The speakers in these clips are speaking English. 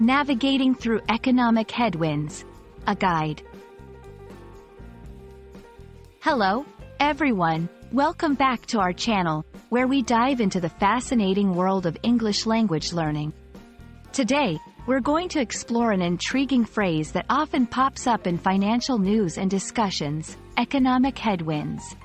Navigating Through Economic Headwinds, a guide. Hello, everyone. Welcome back to our channel, where we dive into the fascinating world of English language learning. Today, we're going to explore an intriguing phrase that often pops up in financial news and discussions: economic headwinds.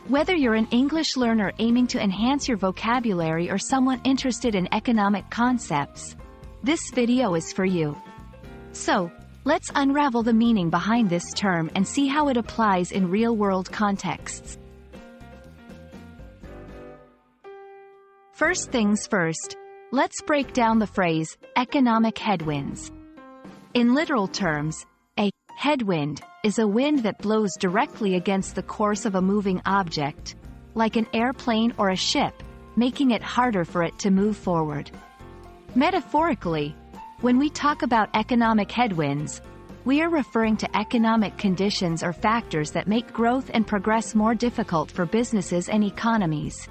Whether you're an English learner aiming to enhance your vocabulary or someone interested in economic concepts, this video is for you. So, let's unravel the meaning behind this term and see how it applies in real-world contexts. First things first, let's break down the phrase, economic headwinds. In literal terms, a headwind is a wind that blows directly against the course of a moving object, like an airplane or a ship, making it harder for it to move forward. Metaphorically, when we talk about economic headwinds, we are referring to economic conditions or factors that make growth and progress more difficult for businesses and economies.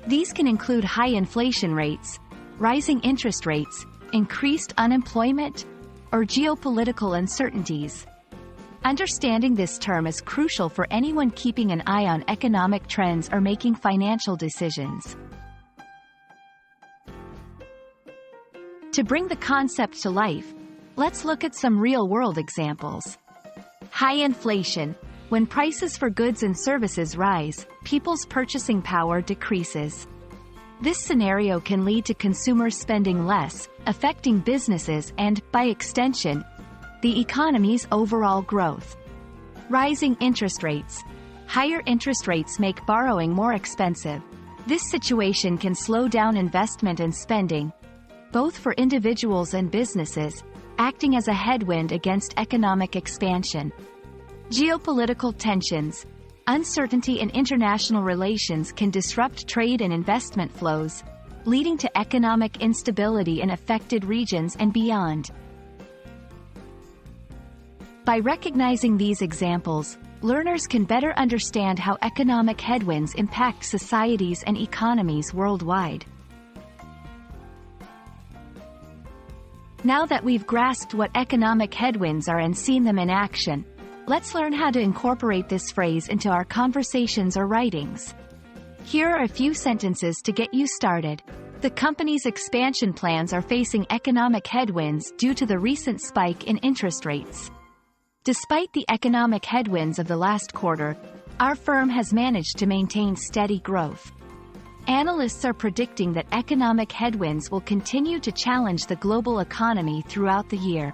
These can include high inflation rates, rising interest rates, increased unemployment, or geopolitical uncertainties. Understanding this term is crucial for anyone keeping an eye on economic trends or making financial decisions. To bring the concept to life, let's look at some real-world examples. High inflation. When prices for goods and services rise, people's purchasing power decreases. This scenario can lead to consumers spending less, affecting businesses and, by extension, the economy's overall growth. Rising interest rates. Higher interest rates make borrowing more expensive. This situation can slow down investment and spending, both for individuals and businesses, acting as a headwind against economic expansion. Geopolitical tensions. Uncertainty in international relations can disrupt trade and investment flows, leading to economic instability in affected regions and beyond. By recognizing these examples, learners can better understand how economic headwinds impact societies and economies worldwide. Now that we've grasped what economic headwinds are and seen them in action, let's learn how to incorporate this phrase into our conversations or writings. Here are a few sentences to get you started. The company's expansion plans are facing economic headwinds due to the recent spike in interest rates. Despite the economic headwinds of the last quarter, our firm has managed to maintain steady growth. Analysts are predicting that economic headwinds will continue to challenge the global economy throughout the year.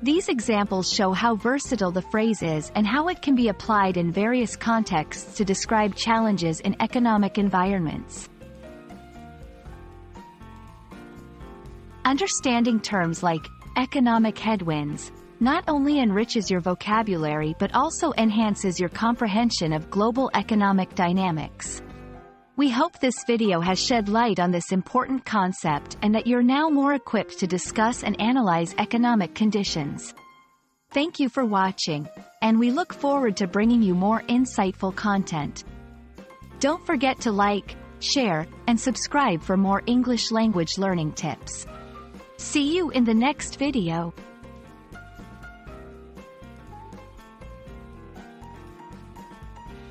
These examples show how versatile the phrase is and how it can be applied in various contexts to describe challenges in economic environments. Understanding terms like economic headwinds not only enriches your vocabulary but also enhances your comprehension of global economic dynamics. We hope this video has shed light on this important concept and that you're now more equipped to discuss and analyze economic conditions. Thank you for watching, and we look forward to bringing you more insightful content. Don't forget to like, share, and subscribe for more English language learning tips. See you in the next video.